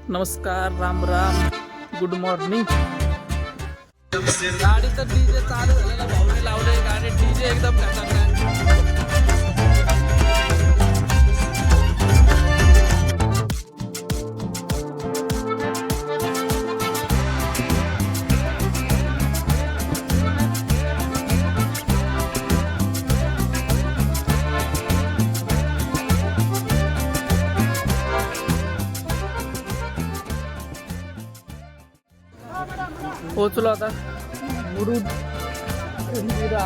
नमस्कार, Ram Ram, good morning. गाडीचं DJ चालू झालेला, भाऊने लावले गाडी डीजे एकदम खतरनाक. पोहोचलो आता मुरुड जंजिरा.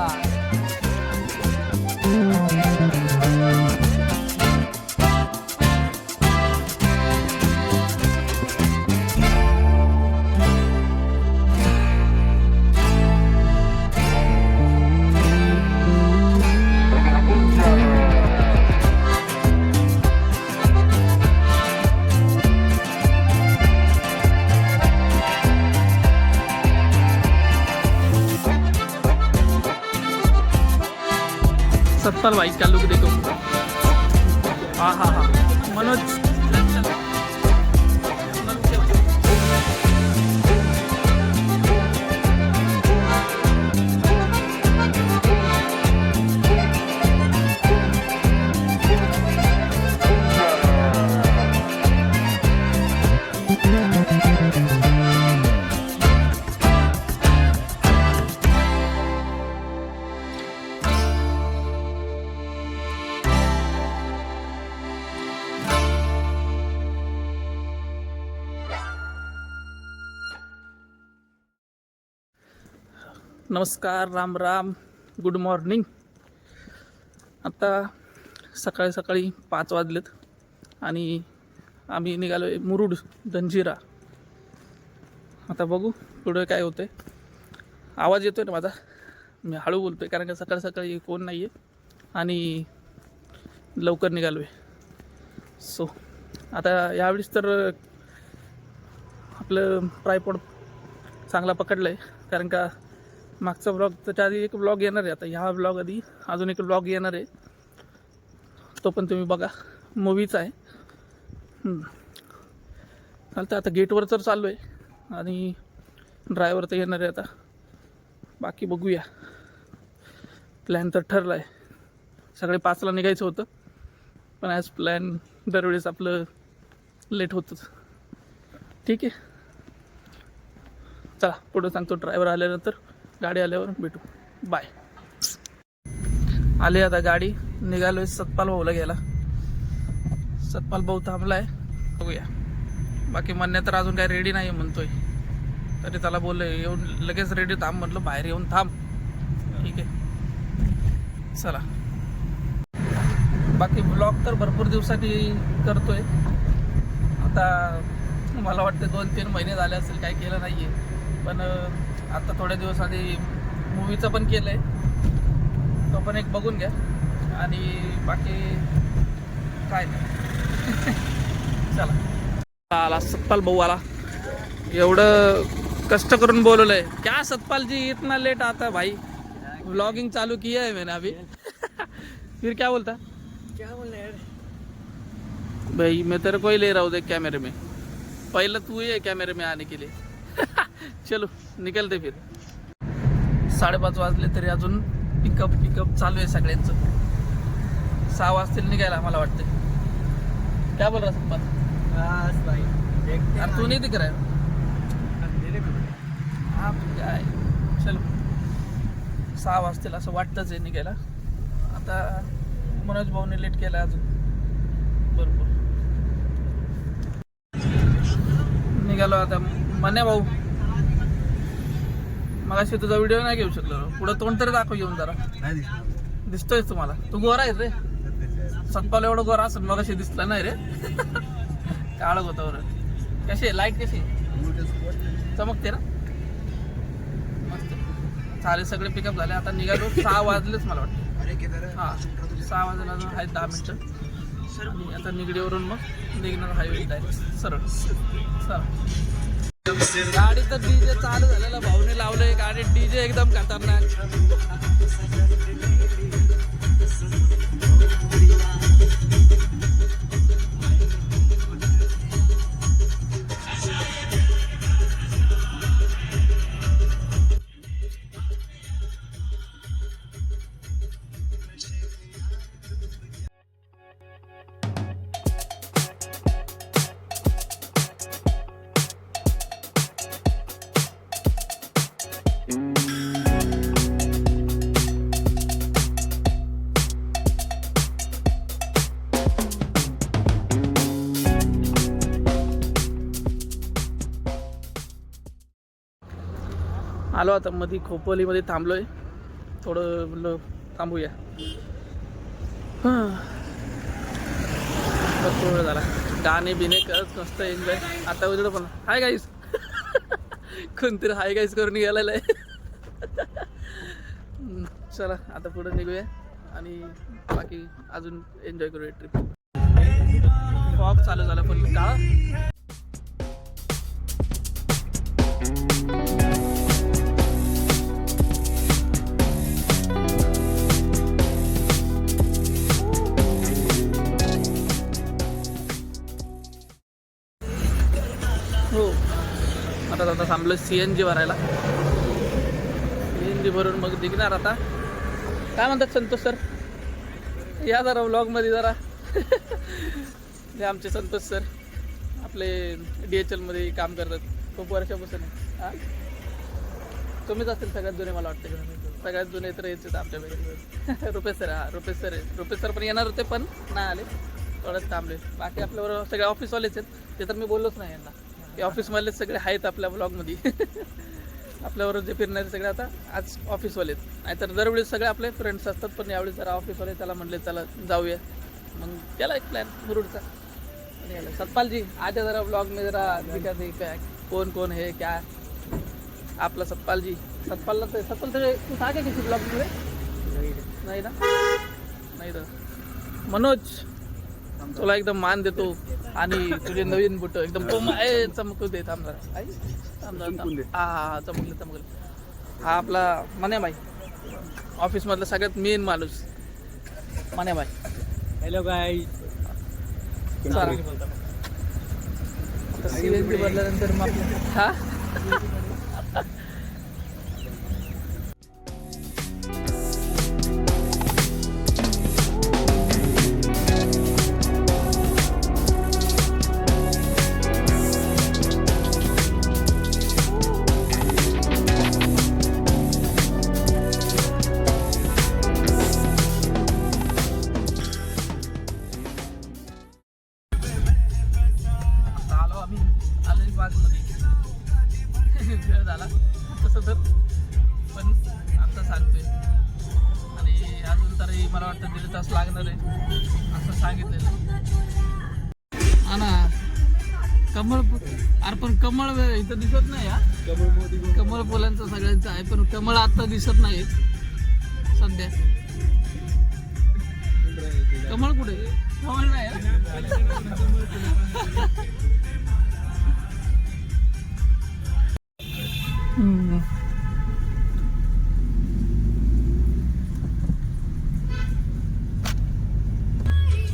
सत्पाल भाई का लुक देखो. हाँ हाँ हाँ, मनोज. नमस्कार, राम राम, गुड मॉर्निंग. आता सकाळी सकाळी 5 वाजलेत आणि आम्ही निघालो आहे मुरुड जंजिरा. आता बघू पुढे काय होतं आहे. आवाज येतो आहे ना माझा? मी हळू बोलतो आहे कारण का सकाळी सकाळी कोण नाही आहे आणि लवकर निघालो आहे. सो आता यावेळेस तर आपलं ट्रायपॉड चांगला पकडलं आहे कारण का मागचा ब्लॉग त्याच्या आधी एक ब्लॉग येणार आहे. आता ह्या ब्लॉग आधी अजून एक ब्लॉग येणार आहे, तो पण तुम्ही बघा. मूवीचा आहे. चालतं. आता गेटवर तर चाललो आहे आणि ड्रायव्हर तर येणार आहे. आता बाकी बघूया. प्लॅन तर ठरला आहे. सगळे 5ला निघायचं होतं पण ॲज प्लॅन दरवेळेस आपलं लेट होतंच. ठीक आहे, चला पुढं सांगतो. ड्रायव्हर आल्यानंतर, गाडी आल्यावर भेटू. बाय. आले आता गाडी. निघालोय सतपाल भाऊला घ्यायला. सतपाल भाऊ थांबलाय, बघूया. बाकी म्हणण्या तर अजून काय रेडी नाही म्हणतोय, तरी त्याला बोलले येऊन लगेच रेडी थांब. म्हटलं बाहेर येऊन थांब. ठीक आहे, चला. बाकी ब्लॉग तर भरपूर दिवसांनी करतोय. आता मला वाटतं 2-3 महिने झाले असेल काय केलं नाही आहे, पण आता थोड्या दिवस आधी मूवीचं पण केलं आहे, तो पण एक बघून घ्या. आणि बाकी काय चला. आला सतपाल भाऊ आला. एवढं कष्ट करून बोलवलं आहे. क्या सतपाल जी इतना लेट आता भाई? व्लॉगिंग चालू किया है मैंने अभी. फिर क्या बोलता? क्या बोल रहे भाई मैं तेरे को ही ले रहा हूँ देख कैमरे में. पहले तू ही है कैमरे में आने के लिए. चलो निकलते फिर. 5:30 वाजले तरी अजून पिकअप चालू आहे सगळ्यांचं. 6 वाजतील निघायला मला वाटते. क्या बोल रहा सतपाल? बस भाई देखते हैं. तू नहीं दिख रहा है. हाँ काय, चलो 6 वाजतील असं वाटतंच आहे निघायला. आता मनोज भाऊने लेट केला अजून भरपूर. निघालो आता. मन्या भाऊ, मगाशी तुझा व्हिडिओ नाही घेऊ शकलो. पुढं तोंड तरी दाखव येऊन जरा. दिसतोय तुम्हाला? तू गोरा आहे रे. सतपाल एवढं गोरा असेल मगाशी दिसला नाही रे. काळग होतं बरं. कशी आहे लाईट? कशी चमकते ना मस्त. चालेल, सगळे पिकअप झाले. आता निघालो. 6 वाजलेच मला वाटतं. हां 6 वाजले अजून आहेत 10 मिनटं. आणि आता निगडीवरून मग निघणार हायवे डायरेक्ट सरळ. चला. गाडीचं डीजे चालू झालेला, भाऊने लावलंय गाडी डीजे एकदम खतरनाक. आलो आता मध्ये खोपोलीमध्ये थांबलोय थोडं, म्हणलं थांबूया. भरपूर वेळ झाला, गाणे बिणे करत मस्त एन्जॉय. आता उजडं पण हाय गाईस कोणतरी हाय गाईस करून गेलेलं आहे. चला आता पुढे निघूया आणि बाकी अजून एन्जॉय करूया ट्रिप. फॉग चालू झाला पण काळा. हो आता थांबलं CNG भरायला. CNG भरून मग निघणार आता. काय म्हणतात संतोष सर, या जरा व्लॉगमध्ये जरा. हे आमचे संतोष सर आपले DHL मध्ये काम करतात खूप वर्षापासून. हां तुम्हीच असतील सगळ्यात जुने मला वाटतं. सगळ्यात जुने तर यायचे आमच्याकडे. रुपेश सर, हां रुपेश सर आहे. रुपेश सर पण येणार होते पण नाही आले, थोडंच थांबले. बाकी आपल्याबरोबर सगळे ऑफिसवालेच आहेत. ते तर मी बोललोच नाही यांना, ते ऑफिसमधलेच सगळे आहेत आपल्या ब्लॉगमध्ये. आपल्याबरोबर जे फिरणारे सगळे आता आज ऑफिसवाले आहेत. नाहीतर दरवेळेस सगळे आपले फ्रेंड्स असतात, पण यावेळी जरा ऑफिसवाले त्याला म्हणले चला जाऊया. मग केला एक प्लॅन मुरुडचा. आणि सतपालजी आजा जरा ब्लॉग में जरा दिखा दे क्या कौन कौन है क्या. आपला सतपालजी, सतपाल सगळे तू सांगे किती ब्लॉगमध्ये नाही ना. नाही तर मनोज तुला एकदम मान देतो आणि तुझे नवीन बुट एकदम चमकू दे. थांब जरा हा चमकले. हा आपला मन्याबाई, ऑफिसमधला सगळ्यात मेन माणूस मन्याबाई. Hello guys. CNG भरल्यानंतर मग हा वेळ झाला तसं तर, पण आता सांगतोय. आणि अजून तरी मला वाटतं 1.5 तास लागणार आहे असं सांगितलेलं. हा ना कमळ. अरे पण कमळ इथं दिसत नाही. हा कमळ फुलांचं सगळ्यांचं आहे, पण कमळ आता दिसत नाही सध्या. कमळ कुठे? कमळ नाही.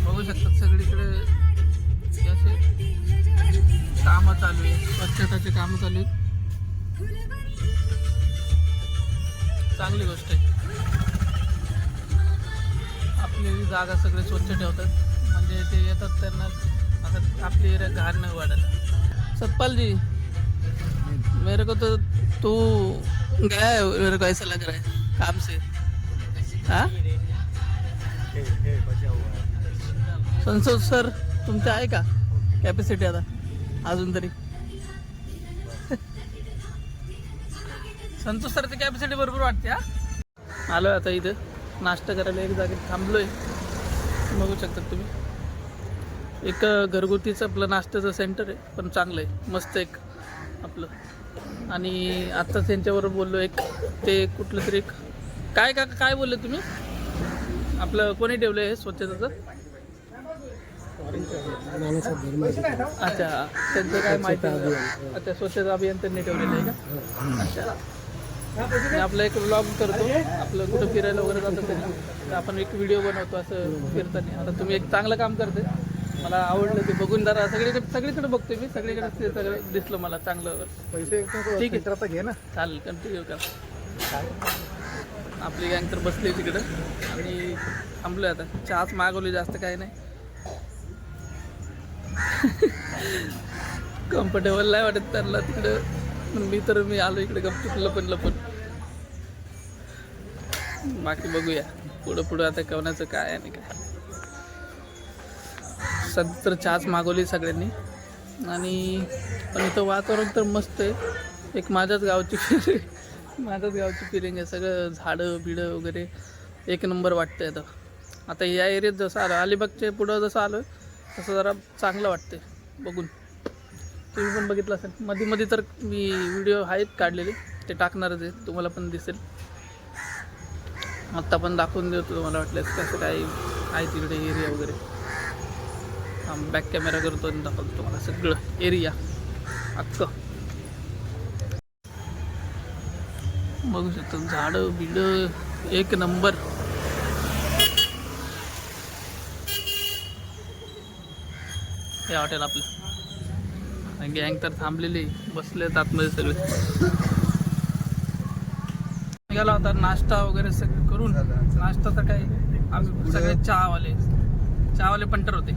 बघू शकतात सगळीकडे असे कामं चालू आहे, स्वच्छताचे कामं चालू आहेत. चांगली गोष्ट आहे. आपली जागा सगळे स्वच्छ ठेवतात, म्हणजे ते येतात त्यांना आता आपली एरिया घाण नाही वाढत. सतपालजी मेरे को तो तू गया है, मेरे को ऐसा लग रहा है काम से. हाँ संतोष सर तुमचं आहे का कॅपॅसिटी आता अजून तरी? संतोष सरची कॅपॅसिटी भरपूर वाटते. हा आलोय आता इथं नाश्ता करायला एक जागेत थांबलोय. बघू शकतात तुम्ही, एक घरगुतीचं आपलं नाश्त्याचं सेंटर आहे, पण चांगलं आहे, मस्त एक आपलं. आणि आत्ताच त्यांच्याबरोबर बोललो, एक ते कुठलं तरी एक काय बोलले तुम्ही? आपलं कोणी ठेवलं आहे स्वच्छतेचं? अच्छा त्यांचं काय माहिती? अच्छा स्वच्छता अभियान त्यांनी ठेवलेलं आहे का? अच्छा आपलं एक व्लॉग करतो, आपलं कुठं फिरायला वगैरे जातं तरी तर आपण एक व्हिडिओ बनवतो असं फिरताना. आता तुम्ही एक चांगलं काम करते, मला आवडलं ते बघून. जरा सगळीकडे बघतोय मी, सगळीकडे ते सगळं दिसलं मला चांगलं. पैसे ठीक आहे आता घे ना, चालेल कंटिन्यू करा. आपली गँग तर बसली तिकडं आणि थांबलोय आता. चहाच मागवली, जास्त काही नाही. कम्फर्टेबल नाही वाटत त्यांना तिकडं, मी आलो इकडे गपचूप लपून. बाकी बघूया पुढं आता कवनाचं काय आणि काय. सध्या तर चहाच मागवली सगळ्यांनी. आणि पण इथं वातावरण तर मस्त आहे, एक माझ्याच गावची माझ्याच गावची फिलिंग आहे. सगळं झाडं बिडं वगैरे एक नंबर वाटतंय. आता या एरियात जसं आलं अलिबागच्या पुढं जसं आलो तसं जरा चांगलं वाटते बघून. तुम्ही पण बघितलं असेल मध्ये मध्ये तर मी व्हिडिओ आहेत काढलेले, ते टाकणारच आहे, तुम्हाला पण दिसेल. आत्ता पण दाखवून देतो तुम्हाला वाटलं कसं काय आहे तिकडे एरिया वगैरे. बॅक कॅमेरा करतो आणि दाखवतो तुम्हाला सगळं एरिया अख्खं. बघू शकतो झाडं बिडं एक नंबर. हे हॉटेल आपलं. गँग तर थांबलेली बसलेत आतमध्ये सगळे. निघाला होता नाश्ता वगैरे सगळं करून. नाश्ता तर काय आम्ही सगळे चहावाले पंटर होते.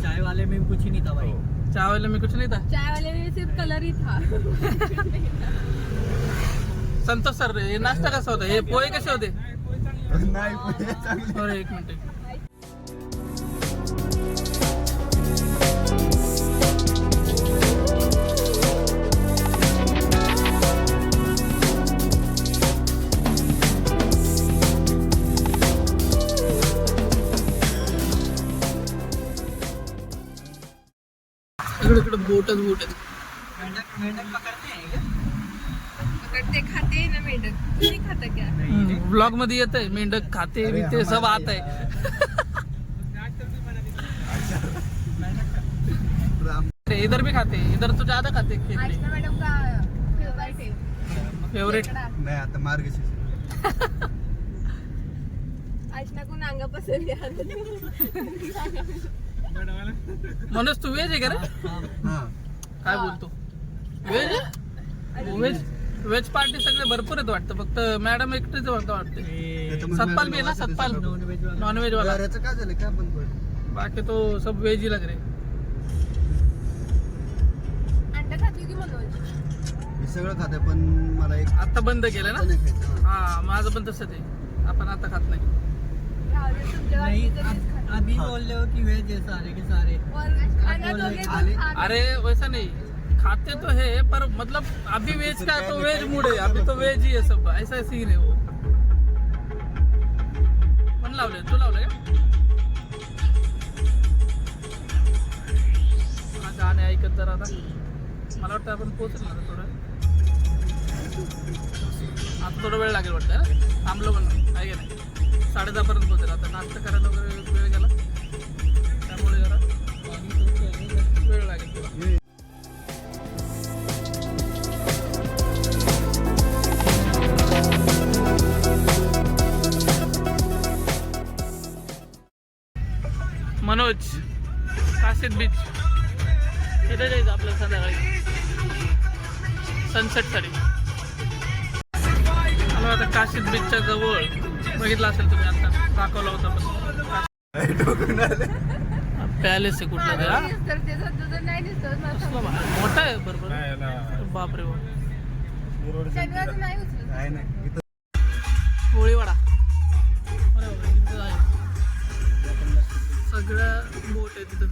चाय वाले में कुछ ही नहीं था भाई. चहावाले में कुछ नहीं था. चाय वाले में सिर्फ कलर ही था. संतोष सर हे नाश्ता कसा होता, हे पोहे कसे होते? अरे एक मिनिट. इकडे बोटच बोट आहेत. मेंढक पकड़ते हैं क्या? पकड़ते खाते हैं ना मेंढक. तू नहीं खाता क्या? ब्लॉग मध्ये येत आहे मेंढक खाते बिते सब आता है. इधर भी खाते, इधर तो ज्यादा खाते. आशना मैडम का फेवरेट है. फेवरेट नाही आता मार्गशीर्ष. आशना को नांगा पसंद है. मनोज तू व्हेज आहे का रे? हा काय बोलतो व्हेज आहे? व्हेज पार्टी सगळे भरपूर आहेत वाटतं, फक्त मॅडम एकटेच वाटते. सतपाल भी आहे ना, सतपाल नॉनव्हेज वाला. याचं काय झालं काय पण बाकी तो सब व्हेज ही लग रहे. अंडा खाती की मनोज? मी सगळं खाते पण मला एक आता बंद केलं ना. नाही खायचं. हा माझं पण तसंच आहे, आपण आता खात नाही. नहीं अभी बोल रहे हो कि वेज है सारे के सारे. अरे वैसा नहीं, खाते तो है पर मतलब अभी वेज का तो वेज मूड है, अभी तो वेज ही है सब, ऐसा सीन है वो. पण लावले तू लावले का? गाणे ऐकत जरा आता. मला वाटतं आपण पोहोचलो ना थोडं. आता थोडा वेळ लागेल वाटतं ना. थांबलो पण आहे का नाही. 10:30 पर्यंत पोहोचेल. आता नाश्ता करायला वगैरे वेळ गेला त्यामुळे जरा वेळ लागेल थोडा. मनोज काशीद बीच इथे जायचं आपल्याला संध्याकाळी सनसेटसाठी. आलो आता काशीद बीचच्या जवळ. बघितलं असेल तुम्ही, आता दाखवला होता पॅलेस आहे कुठला तरी. नाही दिसत. मोठा आहे बरोबर. बापरे शनिवारचं नाही उचलत. नाही नाही इथं कोळीवाडा. अरे बापरे, इथं आहे सगळं बोट आहे तिथं.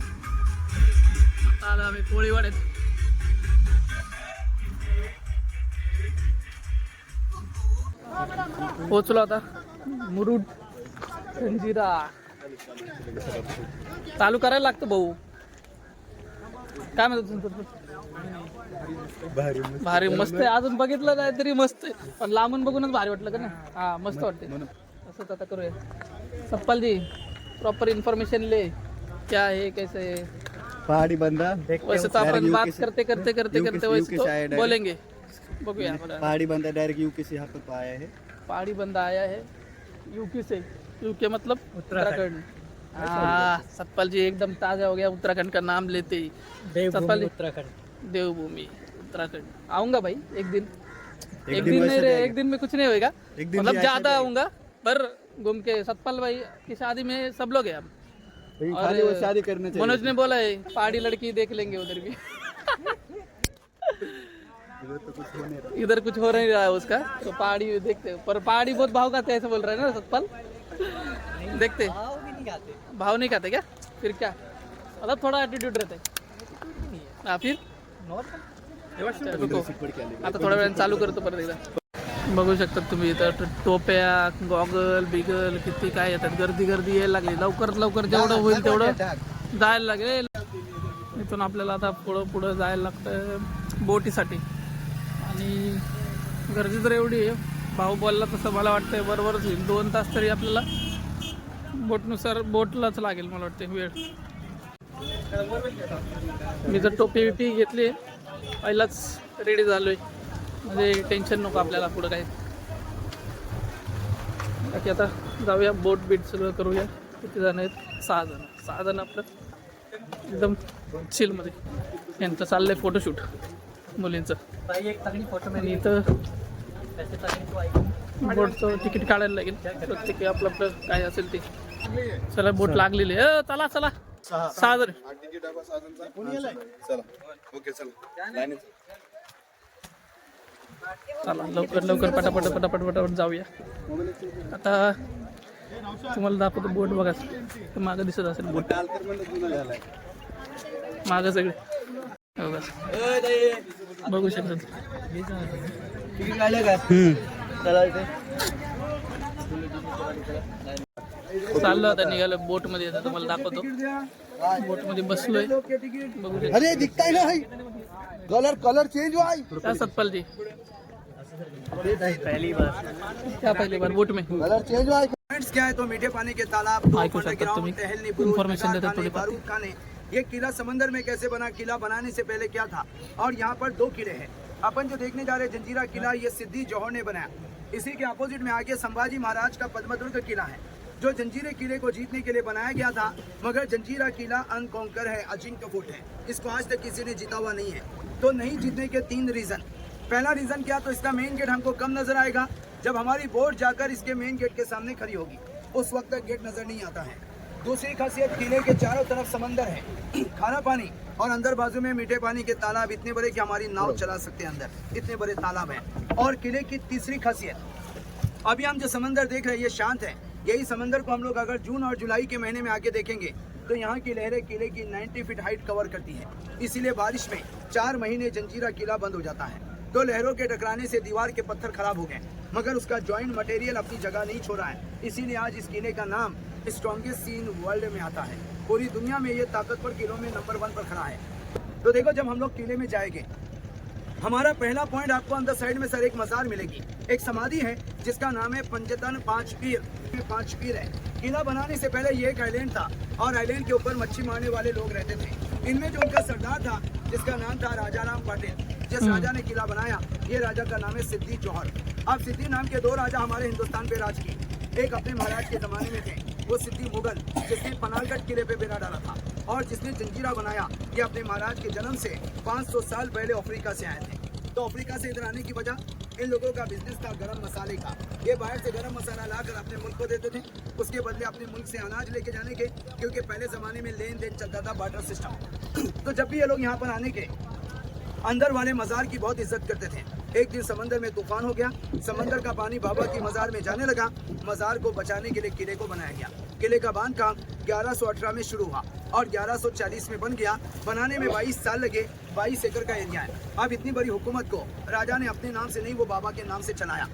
आता आलो आम्ही कोळीवाड्यात. पोचलो आता मुरुड जंजिरा. चालू करायला लागतं भाऊ. काय म्हणतो? भारी मस्त आहे. अजून बघितलं नाही तरी मस्त आहे, पण लांबून बघूनच भारी वाटलं का ना. हा मस्त वाटते. असंच आता करूया. सप्पाल जी प्रॉपर इन्फॉर्मेशन ले, क्या है कैसे है. पहाड़ी बंदा वैसे तो अपन बात करते करते करते करते वैसे तो बोलेंगे. बघूया. पहाड़ी बंदा डायरेक्ट यूके से यहाँ पर आया है. पहाड़ी बंदा आया है यूपी से. यूके मतलब उत्तराखंड. हाँ सतपाल जी एकदम ताज़ा हो गया उत्तराखंड का नाम लेते ही. सतपाल जी उत्तराखंड देवभूमि उत्तराखंड. आऊँगा भाई एक दिन. एक दिन नहीं रे, एक दिन में कुछ नहीं होएगा, मतलब ज़्यादा आऊँगा पर घूम के. सतपाल भाई की शादी में सब लोग हैं अब. खाली वो शादी करने चाहिए. मनोज ने बोला है पहाड़ी लड़की देख लेंगे उधर भी. इधर कुछ हो नहीं रहा है उसका, तो पहाड़ी देखते. पर पहाड़ी बहुत भाव खाते हैं ऐसा बोल रहे हैं ना सतपाल. देखते भाव नहीं खाते क्या? फिर क्या मतलब थोड़ा एटीट्यूड रहता है. फिर रुको आता थोड्या वेळाने चालू करतो परत एकदा. बघू शकता तुम्ही इथं टोप्या, गॉगल, बिगल किती काय येतात. गर्दी यायला लागली. लवकर जेवढं होईल तेवढं जायला लागेल. इथून आपल्याला आता पुढं जायला लागतं बोटीसाठी. आणि गर्दी तर एवढी आहे, भाऊ बोलला तसं मला वाटतंय बरोबरच होईल. 2 तास तरी आपल्याला बोटलाच लागेल मला वाटते वेळ. मी जर टोपी घेतली, पहिलाच रेडी झालोय, म्हणजे टेन्शन नको आपल्याला पुढं काय. बाकी आता जाऊया, बोट सगळं करूया. किती जण आहेत? 6 जण आपलं एकदम चिलमध्ये. यांचं चाललंय फोटोशूट मुलींचं. आणि इथं बोटचं तिकीट काढायला लागेल प्रत्येकी आपलं काय असेल ते. चला बोट लागलेली आहे. चला 6 जण. चला लवकर पटापट जाऊया. आता तुम्हाला दाखवतो बोट. बघा मागं दिसत असेल बोट, मागं सगळे बघू शकतात. चाललं आता निघालं बोटमध्ये. आता तुम्हाला दाखवतो बोटमध्ये बसलोय. बघू शकता. अरे दिखता है ना भाई, कलर चेंज हुआ है. क्या सतपाल जी, पहली बार बोट में कलर चेंज हुआ है. क्या है तो मीठे पानी के तालाब, दो ऐकू शकतात तुम्ही. इन्फॉर्मेशन देतात थोडीफार. ये किला समंदर में कैसे बना, किला बनाने से पहले क्या था, और यहाँ पर 2 किले हैं. अपन जो देखने जा रहे हैं जंजीरा किला, ये सिद्धि जौहर ने बनाया. इसी के अपोजिट में आगे संभाजी महाराज का पद्मदुर्ग किला है, जो जंजीरे किले को जीतने के लिए बनाया गया था. मगर जंजीरा किला अनकॉन्कर है, अजिंक्य फुट है. इसको आज तक किसी ने जीता हुआ नहीं है. तो नहीं जीतने के 3 रीजन. पहला रीजन क्या, तो इसका मेन गेट हमको कम नजर आएगा. जब हमारी बोट जाकर इसके मेन गेट के सामने खड़ी होगी उस वक्त तक गेट नजर नहीं आता है. दूसरी खासियत, किले के चारों तरफ समंदर है, खारा पानी, और अंदर बाजू में मीठे पानी के तालाब इतने बड़े कि हमारी नाव चला सकते हैं अंदर, इतने बड़े तालाब हैं. और किले की तीसरी खासियत, अभी हम जो समंदर देख रहे हैं ये शांत है. यही समंदर को हम लोग अगर जून और जुलाई के महीने में आके देखेंगे तो यहाँ की लहरें किले की 90 फीट हाइट कवर करती है. इसीलिए बारिश में 4 महीने जंजीरा किला बंद हो जाता है. तो लहरों के टकराने से दीवार के पत्थर खराब हो गए, मगर उसका जॉइंट मटेरियल अपनी जगह नहीं छोड़ा है. इसीलिए आज इस किले का नाम स्ट्रॉन्गेस्ट सी इन वर्ल्ड में आता है. पूरी दुनिया में ये ताकतवर किलों में नंबर 1 पर खड़ा है. तो देखो, जब हम लोग किले में जाएंगे, हमारा पहला पॉइंट आपको अंदर साइड में सर एक मजार मिलेगी, एक समाधि है जिसका नाम है पंजतन 5 पीर. 5 पीर है. किला बनाने से पहले ये एक आइलैंड था, और आइलैंड के ऊपर मच्छी मारने वाले लोग रहते थे. इनमें जो उनका सरदार था जिसका नाम था राजा राम पाटिल, जिस राजा ने किला बनाया, ये राजा का नाम है सिद्धि जौहर. अब सिद्धि नाम के 2 राजा हमारे हिंदुस्तान पे राज किए. एक अपने महाराज के जमाने में थे, वो सिद्धि मुगल, जिसने पनाहगढ़ किले पे बेड़ा डाला था. और जिसने जंजीरा बनाया, ये अपने महाराज के जन्म से 500 साल पहले अफ्रीका से आए थे. तो अफ्रीका से इधर आने की वजह, इन लोगों का बिजनेस था गरम मसाले का. ये बाहर से गरम मसाला लाकर अपने मुल्क को देते थे, उसके बदले अपने मुल्क से अनाज लेके जाने के, क्योंकि पहले ज़माने में लेन देन चलता था, बार्टर सिस्टम. तो जब भी ये लोग यहाँ पर आने के, अंदर वाले मज़ार की बहुत इज्जत करते थे. एक दिन समंदर में तूफान हो गया, समंदर का पानी बाबा की मज़ार में जाने लगा. मज़ार को बचाने के लिए किले को बनाया गया. किले का बांधकाम 1118 में शुरू हुआ और 1140 में बन गया. बनाने में 22 साल लगे. 22 एकड़ का एरिया है. अब इतनी बड़ी हुकूमत को राजा ने अपने नाम से नहीं, वो बाबा के नाम से चलाया.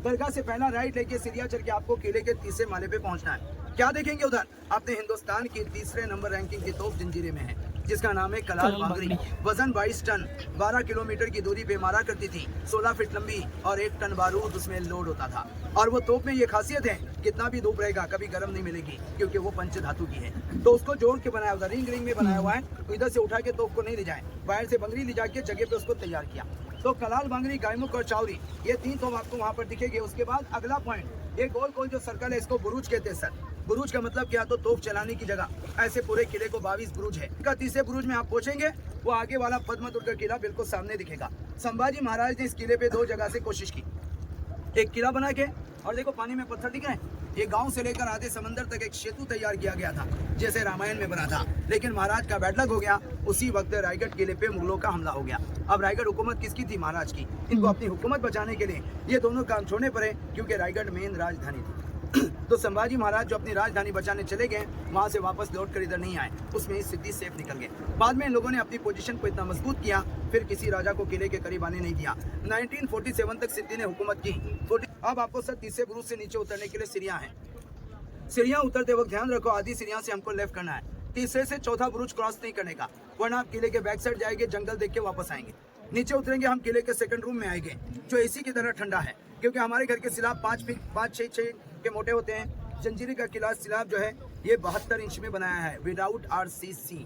दरगाह से पहला राइट लेके सीढ़ियाँ चढ़ के आपको किले के 3रे माले पे पहुंचना है. क्या देखेंगे उधर? अपने हिंदुस्तान की 3रे नंबर रैंकिंग की तोप जंजीरे में है, जिसका नाम है कलाल बांगरी. वजन 22 टन, 12 किलोमीटर की दूरी पे मारा करती थी. 16 फीट लंबी और 1 टन बारूद उसमें लोड होता था. और वो तोप में ये खासियत है, कितना भी धूप रहेगा कभी गर्म नहीं मिलेगी, क्योंकि वो पंच धातु की है. तो उसको जोड़ के बनाया हुआ, रिंग में बनाया हुआ है. तो इधर से उठा के तोप को नहीं ले जाए, बाहर से बंगरी ले जाके जगह पे उसको तैयार किया. तो कलाल बांगरी, गायमुख और चावरी, ये 3 तोप आपको वहाँ पर दिखेंगे. उसके बाद अगला पॉइंट, ये गोल गोल जो सर्कल है, इसको बुरुज कहते हैं सर. बुरुज का मतलब क्या, तो तोप चलाने की जगह. ऐसे पूरे किले को 22 बुरुज है. 3रे बुरुज में आप पहुंचेंगे, वो आगे वाला पद्मदुर्ग किला बिल्कुल सामने दिखेगा. संभाजी महाराज ने इस किले पे 2 जगह से कोशिश की, एक किला बना के, और देखो पानी में पत्थर दिख रहे हैं, ये गांव से लेकर आधे समंदर तक एक सेतु तैयार किया गया था, जैसे रामायण में बना था. लेकिन महाराज का बैड लक हो गया, उसी वक्त रायगढ़ किले पे मुगलों का हमला हो गया. अब रायगढ़ हुकूमत किसकी थी? महाराज की. इनको अपनी हुकूमत बचाने के लिए ये दोनों काम छोड़ने पड़े, क्योंकि रायगढ़ मेन राजधानी थी. तो संभाजी महाराज जो अपनी राजधानी बचाने चले गए, वहां से वापस लौट कर इधर नहीं आए, उसमें ही सिद्धि सेफ निकल गए। बाद में इन लोगों ने अपनी पोजीशन को इतना मजबूत किया, फिर किसी राजा को किले के करीब आने नहीं दिया। 1947 तक सिद्धि ने हुकूमत की। अब आपको सर तीसरे बुरुज से नीचे उतरने के लिए सीढ़ियां हैं। सीढ़ियां उतरते वक्त ध्यान रखो, आधी सीढ़ियां से हमको लेफ्ट करना है, तीसरे से चौथा बुरुज क्रॉस नहीं करने का, वरना आप किले के बैक साइड जाएंगे, जंगल देख के वापस आएंगे। नीचे उतरेंगे, हम किले के सेकंड रूम में आएंगे, जो एसी की तरह ठंडा है, क्योंकि हमारे घर के सिलाब 5-6 के मोटे होते हैं। जंजीरे का किला सिलाब जो है ये 72 इंच में बनाया है, विदाउट RCC।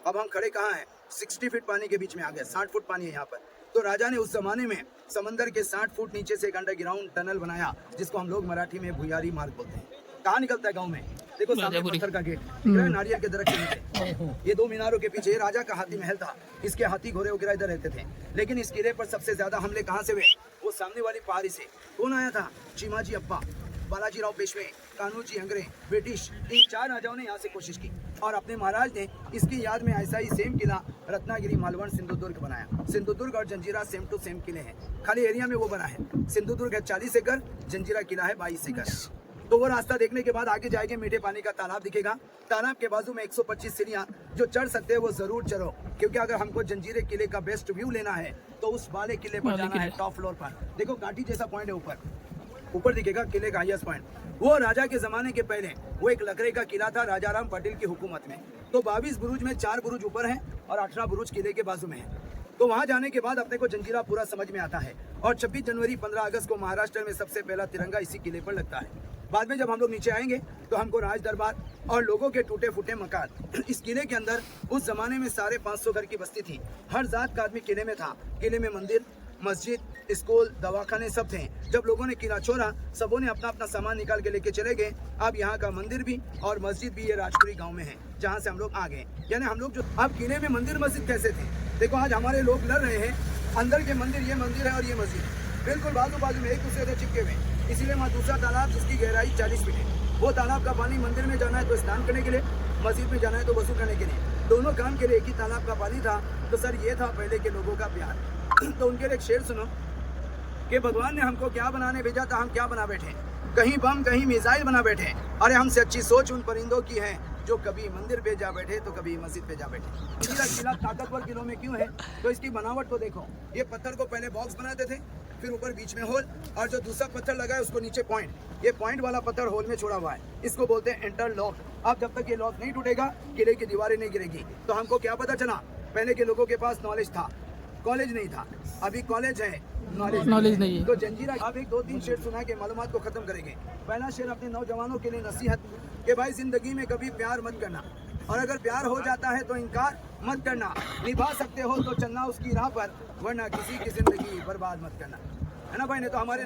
अब हम खड़े कहाँ हैं? 60 फीट पानी के बीच में आ गए, 60 फुट पानी है यहाँ पर। तो राजा ने उस जमाने में समंदर के 60 फुट नीचे से एक अंडरग्राउंड टनल बनाया, जिसको हम लोग मराठी में भुयारी मार्ग बोलते हैं। कहाँ निकलता है गांव में? देखो सामने पत्थर का गेट दिख रहा है, नारियल के दरख्त के नीचे। ये 2 मीनारों के पीछे राजा का हाथी महल था, इसके हाथी घोड़े वगैरह इधर रहते थे। लेकिन इस किले पर सबसे ज्यादा हमले कहाँ से हुए? वो सामने वाली पहाड़ी से। कौन आया था? चिमाजी अप्पा, बालाजी राव पेशवे, कान्होजी अंग्रे, ब्रिटिश, इन 4 राजाओं ने यहाँ से कोशिश की। और अपने महाराज ने इसकी याद में ऐसा ही सेम किला रत्नागिरी, मालवण, सिंधुदुर्ग बनाया। सिंधुदुर्ग और जंजीरा सेम टू सेम किले हैं, खाली एरिया में वो बना है। सिंधुदुर्ग है 40 एकड़, जंजीरा किला है 22 एकड़। तो वो रास्ता देखने के बाद आगे जाएंगे, मीठे पानी का तालाब दिखेगा। तालाब के बाजू में 125 सीढ़ियां, जो चढ़ सकते हैं वो जरूर चढ़ो, क्योंकि अगर हमको जंजीरे किले का बेस्ट व्यू लेना है तो उस वाले किले पर जाना है, टॉप फ्लोर पर। देखो घाटी जैसा पॉइंट है, ऊपर दिखेगा किले का हाईएस्ट पॉइंट। वो राजा के जमाने के पहले वो एक लकड़े का किला था, राजा राम पाटिल की हुकूमत में। तो 22 बुरुज में 4 बुरुज ऊपर है और 18 बुरुज किले के बाजू में है। तो वहां जाने के बाद अपने को जंजीरा पूरा समझ में आता है। और 26 जनवरी 15 अगस्त को महाराष्ट्र में सबसे पहला तिरंगा इसी किले पर लगता है। बाद में जब हम लोग नीचे आएंगे तो हमको राज दरबार और लोगों के टूटे फूटे मकान। इस किले के अंदर उस जमाने में 550 घर की बस्ती थी, हर जात का आदमी किले में था। किले में मंदिर, मस्जिद, स्कूल, दवाखाने सब थे। जब लोगों ने किला छोड़ा, सबों ने अपना अपना सामान निकाल के लेके चले गए। अब यहाँ का मंदिर भी और मस्जिद भी ये राजपुरी गांव में है, जहाँ से हम लोग आ गए। यानी हम लोग जो अब किले में मंदिर मस्जिद कैसे थे? देखो आज हमारे लोग लड़ रहे हैं, अंदर के मंदिर, ये मंदिर है और ये मस्जिद बिल्कुल बाजू बाजू में एक दूसरे से चिपके हुए। इसीलिए वहाँ दूसरा तालाब जिसकी गहराई 40 फीट है, वो तालाब का पानी मंदिर में जाना है तो स्नान करने के लिए, मस्जिद में जाना है तो वसूल करने के लिए, दोनों काम के लिए एक ही तालाब का पानी था। तो सर ये था पहले के लोगों का प्यार। तो उनके लिए एक शेर सुनो कि भगवान ने हमको क्या बनाने भेजा था, हम क्या बना बैठे, कहीं बम कहीं मिसाइल बना बैठे। अरे हमसे अच्छी सोच उन परिंदों की है जो कभी मंदिर पे जा बैठे तो कभी मस्जिद पे जा बैठे। किला ताकतवर किलों में क्यों है? तो इसकी बनावट को देखो। ये पत्थर को पहले बॉक्स बनाते थे, फिर ऊपर बीच में होल, और जो दूसरा पत्थर लगा है उसको नीचे पॉइंट। ये पॉइंट वाला पत्थर होल में छोड़ा हुआ है, इसको बोलते हैं इंटरलॉक। अब जब तक ये लॉक नहीं टूटेगा, किले की दीवारें नहीं गिरेगी। तो हमको क्या पता चला? पहले के लोगों के पास नॉलेज था, कॉलेज नहीं था। अभी कॉलेज है, नॉलेज नहीं है। तो जंजीरा अब एक 2-3 शेर सुना के मालूमात को खत्म करेंगे। पहला शेर अपने नौजवानों के लिए नसीहत कि भाई जिंदगी में कभी प्यार मत करना, और अगर प्यार हो जाता है तो इनकार मत करना। निभा सकते हो तो चलना उसकी राह पर, वरना किसी की जिंदगी बर्बाद मत करना, है ना भाई? नहीं तो हमारे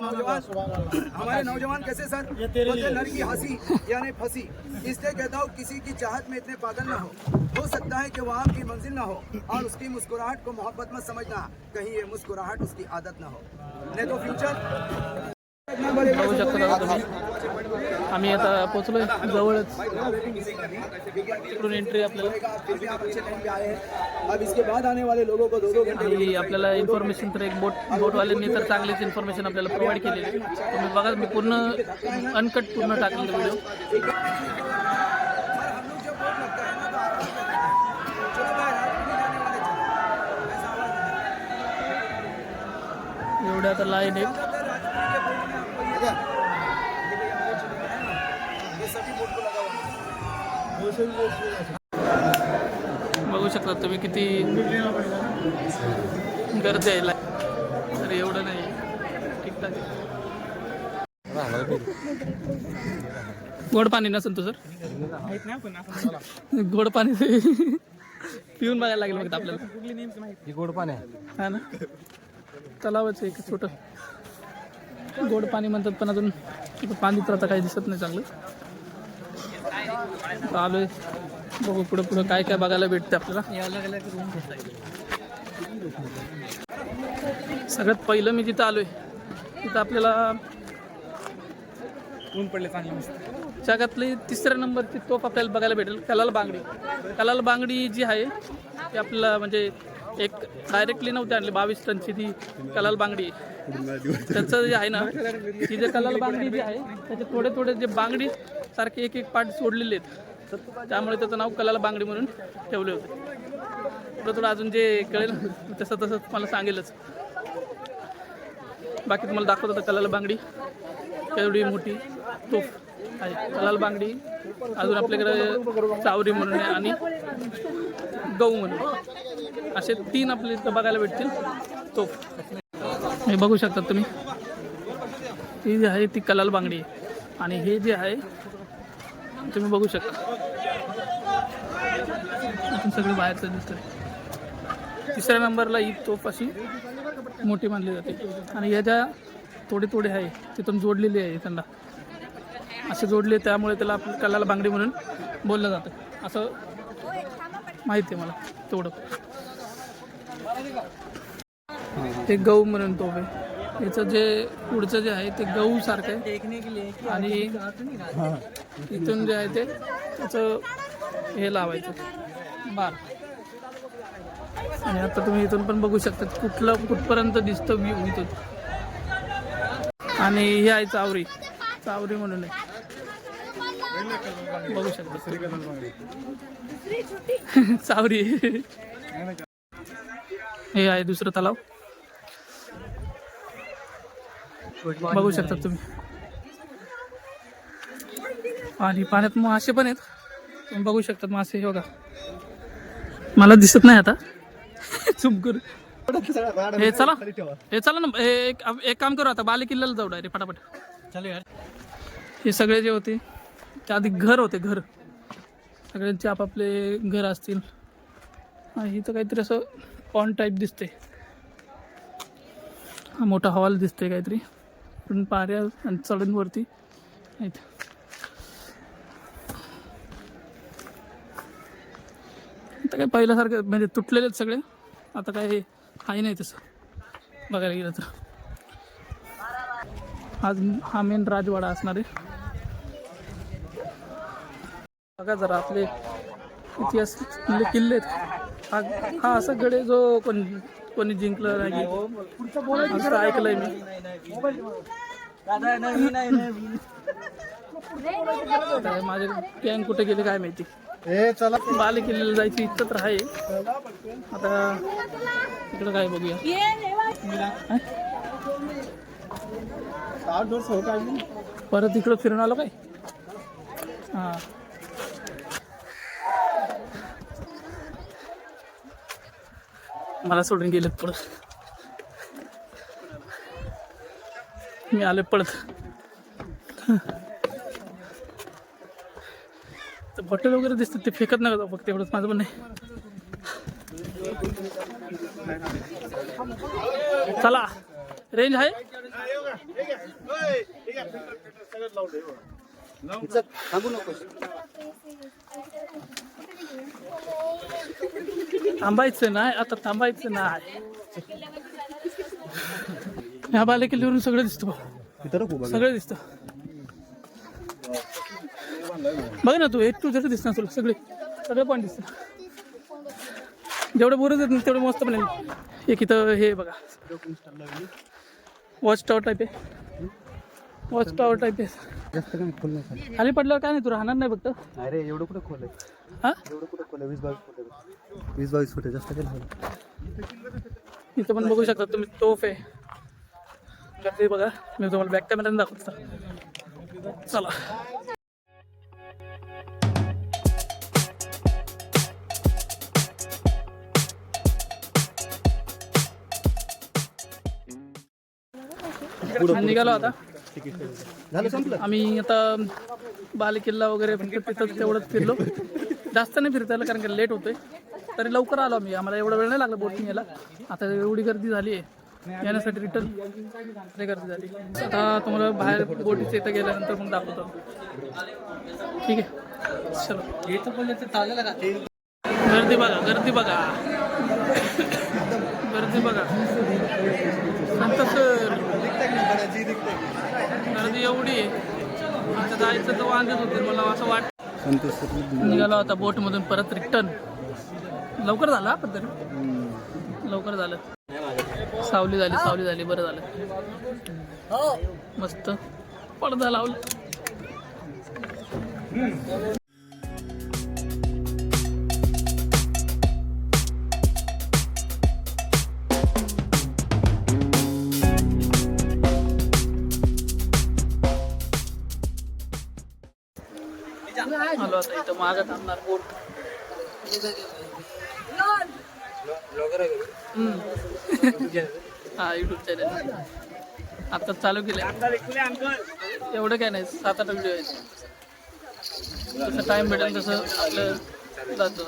नौजवान कैसे सर बोलते, लड़की हंसी यानी फंसी। इसलिए कहता हूँ किसी की चाहत में इतने पागल ना हो सकता है कि वो आपकी मंजिल ना हो, और उसकी मुस्कुराहट को मोहब्बत मत समझना, कहीं ये मुस्कुराहट उसकी आदत ना हो, नहीं तो फ्यूचर। बघू शकता तुम्ही, आम्ही आता पोहोचलोय जवळच, तिकडून एंट्री आपल्याला। अब इसके बाद आने वाले लोगों को 2-2 घंटे आणि आपल्याला इन्फॉर्मेशन तर एक बोटवाल्यांनी तर चांगलीच इन्फॉर्मेशन आपल्याला प्रोव्हाइड केलेली आहे। तुम्ही बघा, मी पूर्ण अनकट पूर्ण टाकलेलं व्हिडिओ। एवढ्या आता लाईन आहे। बघू शकता तुम्ही किती गर्दी आहे, तर एवढं नाही, ठीकठाक आहे। गोड पाणी नसेल तुझं गोड पाणी पिऊन बघायला लागेल फक्त आपल्याला। गोड पाणी हा ना, तलावच एक छोटं गोड पाणी म्हणतात, पण अजून पाणी तर आता काही दिसत नाही चांगलं। आलोय, बघू पुढं काय काय बघायला भेटते आपल्याला। सगळ्यात पहिलं मी जिथं आलोय तिथं आपल्याला ऊन पडले चांगलं, जगातली 3ऱ्या नंबरची तोफ आपल्याला बघायला भेटेल, कलाल बांगडी। कलाल बांगडी जी आहे ती आपल्याला म्हणजे एक डायरेक्टली नव्हती आणली 22 टनची ती कलाल बांगडी. त्याचं जे आहे ना ती जे कलाल बांगडी जी आहे त्याचे थोडे थोडे जे बांगडी सारखे एक एक पार्ट सोडलेले आहेत, त्यामुळे त्याचं नाव कलाल बांगडी म्हणून ठेवले होते. थोडं अजून जे कळेल तसं तसं मला सांगेलच. बाकी तुम्हाला दाखवत होतं कलाल बांगडी एवढी मोठी तोफ आहे. कलाल बांगडी अजून आपल्याकडे चावरी म्हणून आहे आणि गहू म्हणून असे 3 आपले इथं बघायला भेटतील तोफ. हे बघू शकता तुम्ही, ही जी आहे ती कलाल बांगडी आहे आणि हे जे आहे तुम्ही बघू शकता सगळे बाहेरचं दिसतं. 3ऱ्या नंबरला ही तोफ अशी मोठी मानली जाते आणि या ज्या थोडे थोडे आहे तिथून जोडलेली आहे, त्यांना असे जोडले त्यामुळे त्याला आपल्या कलाल बांगडी म्हणून बोललं जातं असं माहिती आहे मला तेवढं. ते गहू म्हणून तोफ आहे. याचं जे पुढचं जे आहे ते गहू सारखं आहे देखने के लिए कि आणि इथून जे आहे ते त्याचं हे लावायचं बार. आणि आता तुम्ही इथून पण बघू शकता कुठपर्यंत दिसतं व्ह्यू इथून. आणि हे आहे चावरी, चावरी म्हणून आहे बघू शकता चावरी. हे आहे दुसरं तलाव बघू शकता तुम्ही. आणि पाण्यात मासे पण आहेत तुम्ही बघू शकता. मासे हे बघा, मला दिसत नाही आता चुप करू. हे चला ना, एक काम करू आता, बाले किल्ल्याला जाऊ डायरेक्ट फटाफट. चलो यार. हे सगळे जे होते त्या आधी घर होते, घर सगळ्यांचे आपापले घर असतील. इथं काहीतरी असं पॉन्ड टाईप दिसते, हा मोठा हॉल दिसते काहीतरी पण पाऱ्या आणि चढून वरती आहेत. आता काय पहिल्यासारखं म्हणजे तुटलेले आहेत सगळे, आता काय काही नाही तसं बघायला गेलं तर. आज हा मेन राजवाडा असणार आहे. बघा जरा आपले इतिहास किल्ले आहेत. हा असा गड आहे जो कोणी जिंकलं नाही असं ऐकलंय मी. माझे गँग कुठे गेले काय माहिती. बाले किल्ल्याला जायची इच्छा तर आहे. आता इकडं काय बघूया. परत इकडं फिरून आलो काय. हा मला सोडून गेले पुढं, मी आले पळत. बॉटल वगैरे दिसतात ते फेकत नका फक्त, एवढंच माझं पण नाही. चला रेंज आहे. थांबायचं नाही आता, थांबायचं नाही. ह्या बाले किल्ल्यावरून सगळं दिसतं, सगळं दिसतं. बघ ना तू, एक टू जरी दिसणार तुला सगळे पण दिसतं. जेवढे बोरच येत नाही तेवढे मस्त पण आहे. एक इथं हे बघा वॉच टॉवर टाईप आहे, वॉच टॉवर टाईप आहे. खाली पडल्यावर काय नाही, तू राहणार नाही फक्त. अरे एवढं कुठं खोल आहे, हा एवढं कुठं खोल आहे, 20-22 फूट आहे, जास्त काही. इथं पण बघू शकता तुम्ही तोफ आहे. गर्दी बघा, मी तुम्हाला बॅक कॅमेराने दाखवतो. चला निघालो आता. झालं संपलं. आम्ही आता बाले किल्ला वगैरे फक्त तिथं तेवढंच फिरलो, जास्त नाही फिरता आलं कारण की लेट होतोय. तरी लवकर आलो आम्ही, आम्हाला एवढा वेळ नाही लागला बोटने यायला. आता एवढी गर्दी झाली आहे येण्यासाठी, रिटर्न गर्दी झाली. आता तुम्हाला बाहेर बोटीच्या इथं गेल्यानंतर मग दाखवतो. ठीक आहे चलो. ये तो बोलले ते ताला लगाते. गर्दी बघा, गर्दी बघा, गर्दी बघा. गर्दी एवढी आहे, आता जायचं तर वांदच होते मला असं वाटतं. निघालो आता बोटमधून परत रिटर्न. लवकर झाला पण तरी लवकर झालं. सावली झाली बरं झालं. मस्त पडदा लावलं. आलो आता इथं मागं थांबणार बोट. हा युट्यूब चॅनल आता चालू केले. एवढं काय नाही 7-8 व्हिडिओ आहेत. जसं टाइम भेटेल तसं आपलं जातो.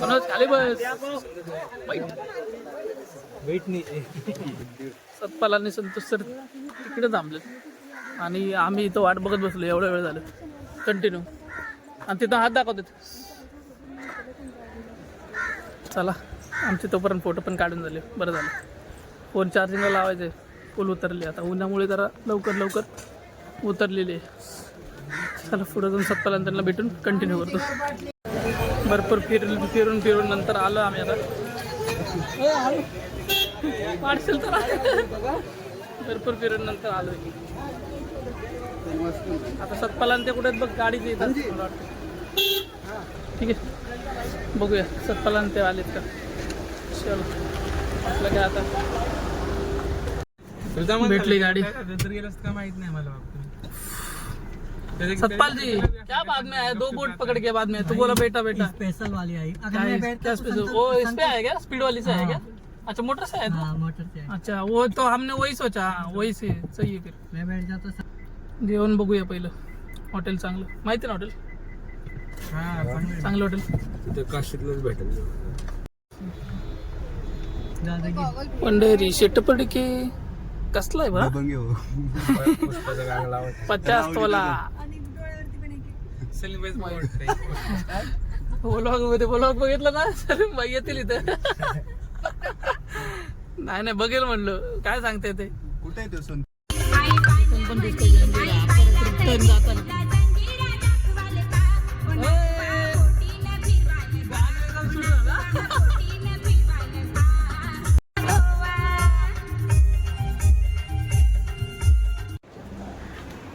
मनोज खाली बस. सतपाल आणि संतोष सर तिकडे थांबले आणि आम्ही इथं वाट बघत बसलो. एवढा वेळ झालं कंटिन्यू. आणि तिथं हात दाखवतात. चला आमचे तोपर्यंत फोटो पण काढून झाले. बरं झालं. फोन चार्जिंगला लावायचे. फुल उतरले. आता उन्हामुळे जरा लवकर उतरलेली आहे. चला पुढे जाऊन सत्पाल त्यांना भेटून कंटिन्यू करतो. भरपूर फिरून नंतर आलो आम्ही आता. पार्सल तर भरपूर फिरून नंतर आलो. आता सतपाल ते कुठे बघ गाडीचे येतात. ठीक आहे बघूया सतपाल ते आलेत का. चलो आपलं काय आता भेटली गाडी. माहित नाही मला. सतपाल जी क्या बाद में आया. 2 बोट पकड़ के बाद में तू बोला बेटा स्पेशल वाली आई. क्या स्पेशल. वो इस पे आया क्या. स्पीड वाली से आया क्या. अच्छा मोटर से आया था. मोटर से. अच्छा वो तो हमने वही सोचा. वही से सही आहे. फिर मैं बैठ जातो. जेवण बघूया पहिलं. हॉटेल चांगलं माहिती ना. हॉटेल चांगलं हॉटेल काशीतलंच भेटेल. पंढरी शेटपडके कसला आहे बा. 50 तोला. ब्लॉग बघितलं ना सर बाई येतील इथं. नाही बघेल म्हणलं. काय सांगते ते. कुठे आहे तो पण जाताना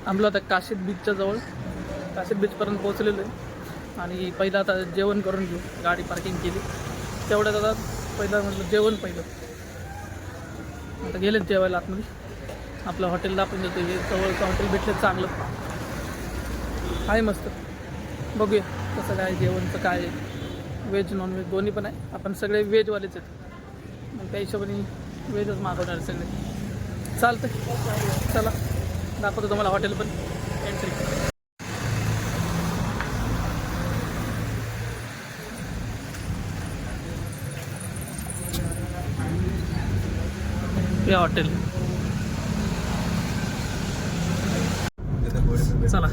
आम्हाला आता काशीद बीचच्या जवळ काशीद बीचपर्यंत पोहोचलेलो आहे. आणि पहिलं आता जेवण करून घेऊ. गाडी पार्किंग केली तेवढ्यात आता पहिलं म्हटलं जेवण पहिलं. आता गेले जेवायला आतमध्ये. आपलं हॉटेल दाखवून देतो. हे जवळचं हॉटेल भेटलं चांगलं आहे मस्त. बघूया कसं काय जेवणचं काय. व्हेज नॉनव्हेज दोन्ही पण आहे. आपण सगळे व्हेजवालेच आहेत. मग त्या हिशोबाने व्हेजच मागवणार सगळे. चालतं चला दाखवतो तुम्हाला हॉटेल पण एंट्री. हे हॉटेल. चला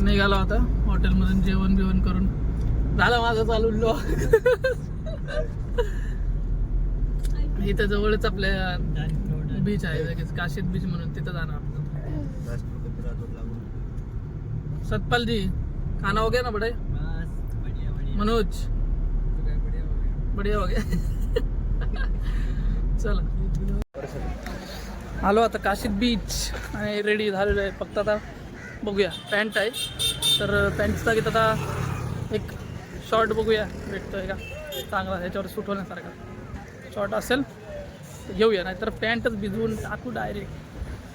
निघालो आता हॉटेलमधून जेवण बिवण करून. झालं माझं चालू. इथं जवळच आपल्या बीच आहे काशीद बीच म्हणून. तिथं जाणार. सतपाल जी खाना हो गया ना बड़े. मनोज बढ़िया हो गया. चला आलो आता काशीद बीच आणि रेडी झालेलो आहे. फक्त आता बघूया पॅन्ट आहे तर पॅन्टचा घेत आता एक शॉर्ट बघूया भेटतोय का चांगला. ह्याच्यावर सूट होण्यासारखा शॉर्ट असेल तर घेऊया. नाहीतर पॅन्टच भिजवून टाकू डायरेक्ट.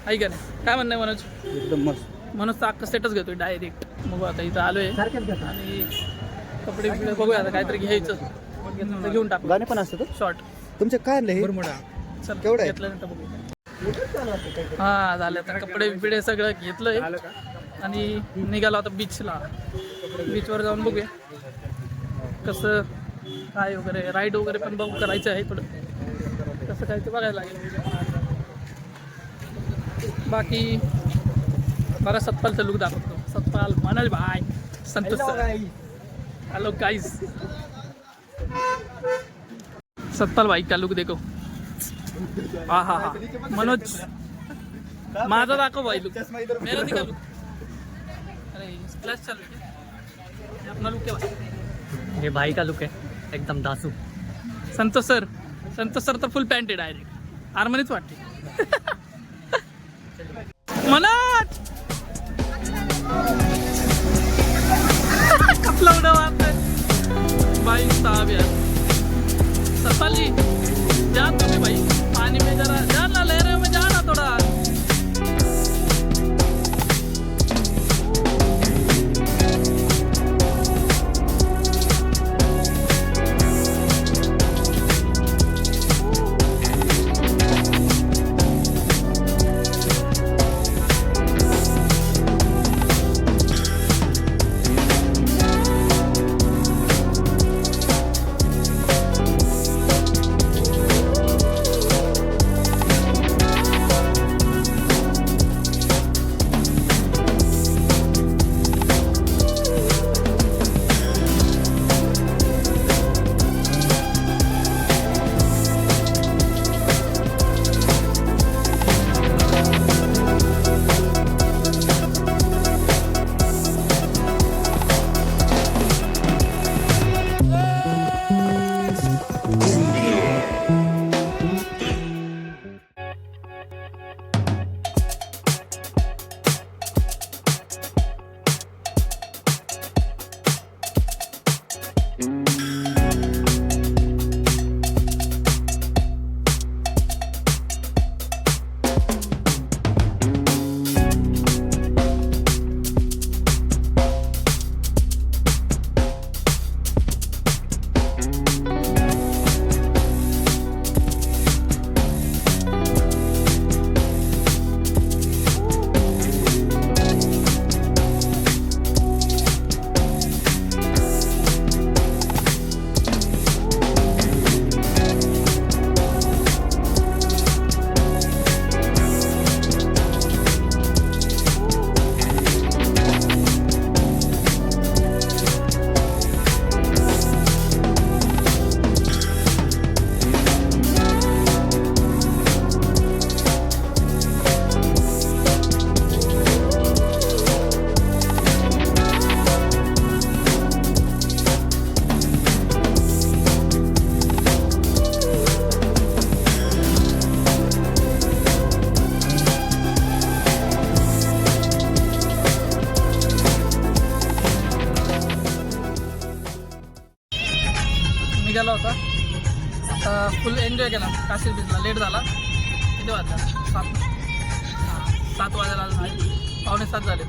आहे का नाही. काय म्हणणं आहे मनोज. एकदम मस्त. मनोजचा अख्खा सेटच घेतोय डायरेक्ट. बघू आता इथं आलोय आणि कपडे बिपडे बघूया आता काहीतरी घ्यायचं. घेतलं तर घेऊन टाकू. गाणे पण असतं शॉर्ट तुमचे काय आणले हे? चल केवढं आहे? घेतल्यानंतर बघूया. हा झालं आता कपडे बिपडे सगळं घेतलंय आणि निघालो आता बीचला. बीचवर जाऊन बघूया कसं काय वगैरे. राईड वगैरे पण बघू करायचं आहे थोडं. कसं काय ते बघायला लागेल. बाकी बघा सतपालचा लुक दाखवतो. सतपाल मनोज भाई संतोष हॅलो गाइस. सतपाल भाई का लुक देखो. हा हा हा मनोज माझा दाखव भाई लुक. मेरा दिखा लुक. अरे क्लास चालू है अपना लुक क्या भाई. ये भाई का लुक है. एकदम दासू. संतोष सर तर फुल पॅन्ट आहे डायरेक्ट आर्मनीच वाटते. मनात कपला उडा मारते भाई साहब यार. सतपाल जी जा तुम्ही भाई पानी में जरा जा ना, लहरों में जा ना थोड़ा. निघाला होता आता फुल एन्जॉय केला. काशीर बीचला लेट झाला. किती वाजता 7 वाजायला आलं नाही, 6:45 झाले.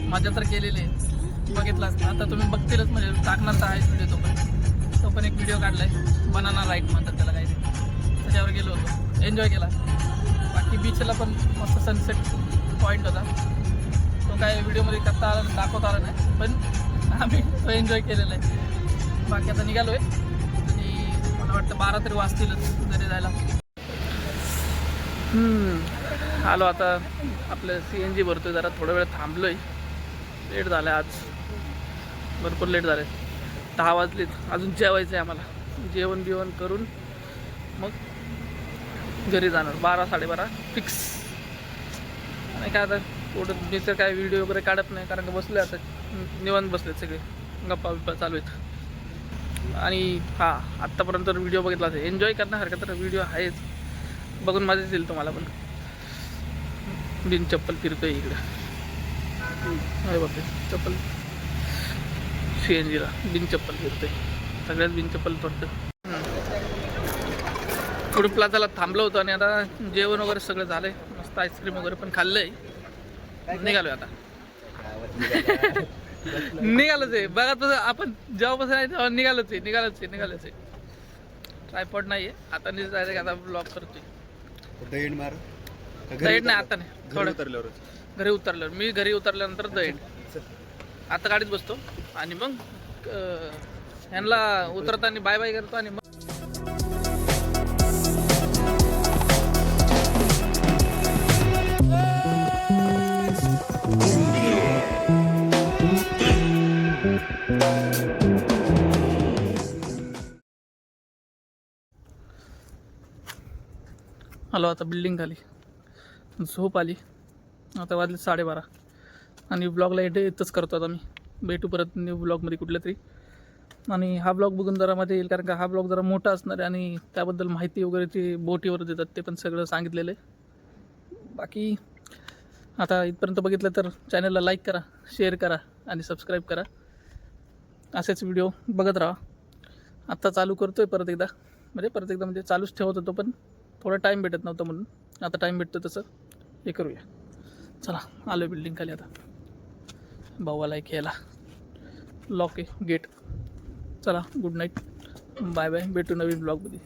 मजा तर केलेली आहे, बघितलाच. आता तुम्ही बघतीलच म्हणजे टाकणार तर आहेच व्हिडिओ. तो पण एक व्हिडिओ काढला आहे, बनाना राईट म्हणतात त्याला काही. त्याच्यावर गेलो होतो, एन्जॉय केला. बाकी बीचला पण मस्त सनसेट पॉईंट होता. तो काय व्हिडिओमध्ये करता आला दाखवता आला नाही, पण आम्ही तो एन्जॉय केलेला आहे. बाकी आता निघालो आहे आणि मला वाटतं 12 तरी वाजतीलच घरी जायला. आलो आता. आपलं CNG भरतोय, जरा थोडा वेळ थांबलो आहे. लेट झालं आहे आज, भरपूर लेट झाले. 10 वाजलेत. अजून जेवायचं आहे आम्हाला. जेवण बिवण करून मग घरी जाणार. 12 साडेबारा फिक्स. आणि काय आता थोडं मी तर काय व्हिडिओ वगैरे काढत नाही, कारण का बसले आता निवांत बसलेत सगळे, गप्पा बिप्पा चालू आहेत. आणि हां, आत्तापर्यंत व्हिडिओ बघितला असेल, एन्जॉय करण्यासारखा तर व्हिडिओ आहेच, बघून मजा येईल तुम्हाला पण. बिन चप्पल फिरतोय इकडे, अरे बापरे चप्पल. CNGला बिन चप्पल फिरतोय, सगळ्यात बिन चप्पल पडतं. थोडं प्लाझाला थांबलो होतो आणि आता जेवण वगैरे सगळं झालंय. मस्त आईस्क्रीम वगैरे पण खाल्लंय. निघालोय आता. निघालोच आहे बघा. तसं आपण जेव्हापासून आहे तेव्हा निघालोच आहे. ट्रायपॉड नाही आहे आता. डायरेक्ट आता ब्लॉग करतोय. दहीण मार दहीण नाही आता, नाही थोडं घरी उतरल्यावर. मी घरी उतरल्यानंतर दहीण. आता गाडीत बसतो आणि मग ह्यांना उतरताना बाय बाय करतो आणि मग आलो आता बिल्डिंग खाली. झोप आली. आता वाजले 12:30 आणि ब्लॉगला इथंच करतो आता मी. भेटू परत न्यू ब्लॉगमध्ये कुठल्या तरी. आणि हा ब्लॉग बघून जरा मजा येईल, कारण का हा ब्लॉग जरा मोठा असणार आहे आणि त्याबद्दल माहिती वगैरे ते बोटीवर देतात ते पण सगळं सांगितलेलं आहे. बाकी आता इथपर्यंत बघितलं तर चॅनलला लाईक करा, शेअर करा आणि सबस्क्राईब करा. असेच व्हिडिओ बघत राहा. आत्ता चालू करतो आहे परत एकदा म्हणजे चालूच ठेवत होतो, पण थोडा टाईम भेटत नव्हता म्हणून आता टाईम भेटतो तसं हे करूया. चला आलो बिल्डिंग खाली आता. भाऊला एक घ्यायला लॉक आहे गेट. चला गुड नाईट, बाय बाय, भेटू नवीन ब्लॉगमध्ये.